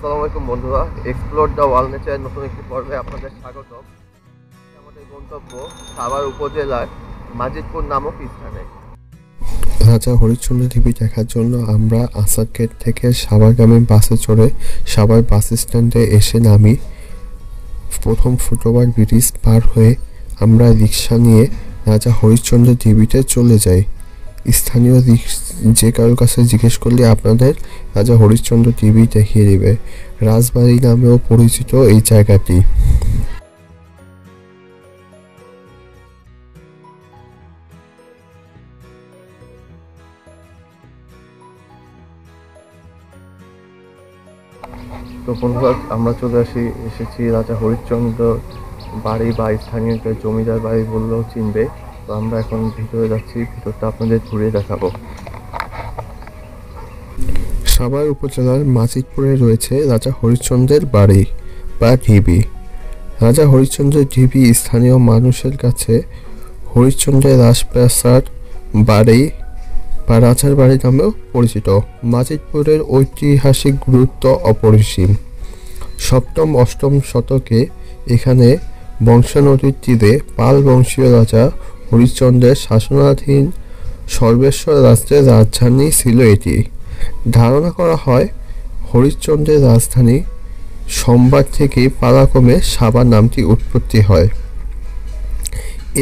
আসসালামু আলাইকুম বন্ধুরা, এক্সপ্লোর দ্য ওয়ার্ল্ড নেচারের নতুন একটি পর্বে আপনাদের স্বাগতম। আমাদের গন্তব্য সাভার উপজেলার মাজিদপুর নামক স্থানে। রাজা হরিশ্চন্দ্র ঢিবি দেখার জন্য আমরা আসাদ গেট থেকে সাভারগামী বাসে চড়ে সাভার বাস স্ট্যান্ডে এসে নামি। প্রথম ফুটওভার ব্রিজ পার হয়ে আমরা রিক্সা নিয়ে রাজা হরিশ্চন্দ্র ঢিবিতে চলে যাই। স্থানীয় যে কারোর কাছে জিজ্ঞেস করলে আপনাদের রাজা হরিশ্চন্দ্র ঢিবি দেখিয়ে দেবে। রাজবাড়ি নামেও পরিচিত এই জায়গাটি। তো বন্ধুরা, আমরা চলে এসেছি রাজা হরিশ্চন্দ্র বাড়ি বা স্থানীয় জমিদার বাড়ি বললেও চিনবে। তো আমরা এখন ভিতরে যাচ্ছি, ভিতরটা আপনাদের ঘুরিয়ে দেখাবো। সাভার উপজেলার মাজিদপুরে রয়েছে রাজা হরিশ্চন্দ্রের বাড়ি বা ঢিবি। রাজা হরিশ্চন্দ্রের ঢিবি স্থানীয় মানুষের কাছে হরিশ্চন্দ্রের রাজপ্রাসাদ বাড়ি বা রাজার বাড়ি নামেও পরিচিত। মাজিদপুরের ঐতিহাসিক গুরুত্ব অপরিসীম। সপ্তম অষ্টম শতকে এখানে বংশা নদীর তীরে পাল বংশীয় রাজা হরিশ্চন্দ্রের শাসনাধীন সর্বেশ্বর রাজ্যের রাজধানী ছিল এটি। ধারণা করা হয় হরিশ্চন্দ্রের রাজধানী সম্বার থেকে পালাক্রমে সাভার নামটি উৎপত্তি হয়।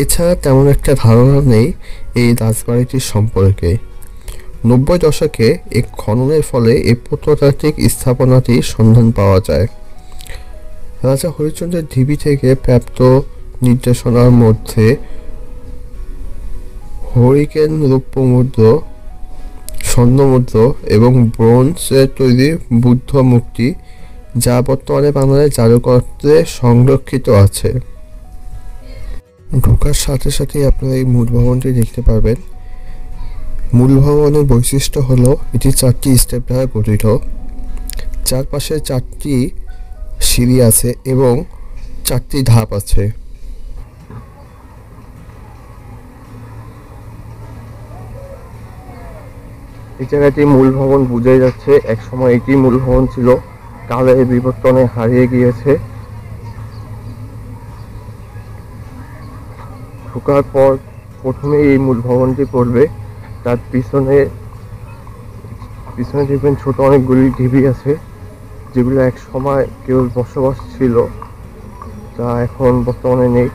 এছাড়া তেমন একটা ধারণা নেই এই রাজবাড়িটির সম্পর্কে। 90 দশকে এক খননের ফলে এই প্রত্নতাত্ত্বিক স্থাপনাটির সন্ধান পাওয়া যায়। রাজা হরিশ্চন্দ্রের ঢিবি থেকে প্রাপ্ত নির্দেশনার মধ্যে হরিকেন রৌপ্য মুদ্র, স্বর্ণমুদ্র এবং ব্রোঞ্জের তৈরি বুদ্ধ মূর্তি, যা বর্তমানে বাংলাদেশ জাদুঘরে সংরক্ষিত আছে। ঢোকার সাথে সাথে আপনারা এই মূল ভবনটি দেখতে পারবেন। মূল ভবনের বৈশিষ্ট্য হলো এটি 4টি স্টেপ দ্বারা গঠিত। চারপাশে 4টি সিঁড়ি আছে এবং 4টি ধাপ আছে। এই জায়গাটি মূল ভবন বোঝাই যাচ্ছে। একসময় এটি মূল ভবন ছিল, কালের বিবর্তনে হারিয়ে গিয়েছে। ঢোকার পর প্রথমেই এই মূল ভবনটি পড়বে। তার পিছনে দেখবেন ছোট অনেকগুলি ঢিবি আছে, যেগুলো এক সময় কেউ বসবাস ছিল, তা এখন বর্তমানে নেই।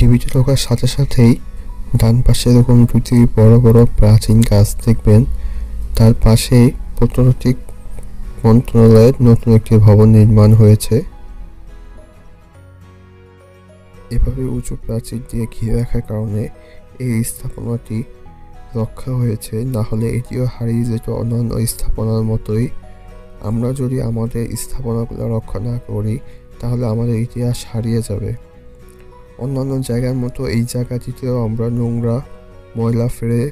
টিভিতে ঢোকার সাথে সাথেই ডান পাশে এরকম দুটি বড় বড় প্রাচীন গাছ দেখবেন। তার পাশেই প্রত্নতাত্ত্বিক মন্ত্রণালয়ের নতুন একটি ভবন নির্মাণ হয়েছে। এভাবে উঁচু প্রাচীর দিয়ে ঘিরে রাখার কারণে এই স্থাপনাটি রক্ষা হয়েছে, না হলে এটিও হারিয়ে যেত অন্যান্য স্থাপনার মতোই। আমরা যদি আমাদের স্থাপনাগুলো রক্ষা না করি তাহলে আমাদের ইতিহাস হারিয়ে যাবে। অন্যান্য জায়গার মতো এই জায়গাটিতেও আমরা নোংরা ময়লা ফেলে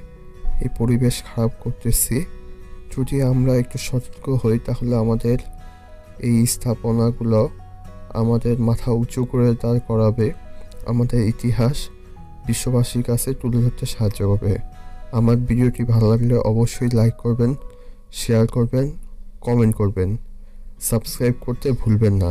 এই পরিবেশ খারাপ করতেছি। যদি আমরা একটু সতর্ক হই তাহলে আমাদের এই স্থাপনাগুলো আমাদের মাথা উঁচু করে দাঁড় করাবে, আমাদের ইতিহাস বিশ্ববাসীর কাছে তুলে ধরতে সাহায্য করবে। আমার ভিডিওটি ভালো লাগলে অবশ্যই লাইক করবেন, শেয়ার করবেন, কমেন্ট করবেন, সাবস্ক্রাইব করতে ভুলবেন না।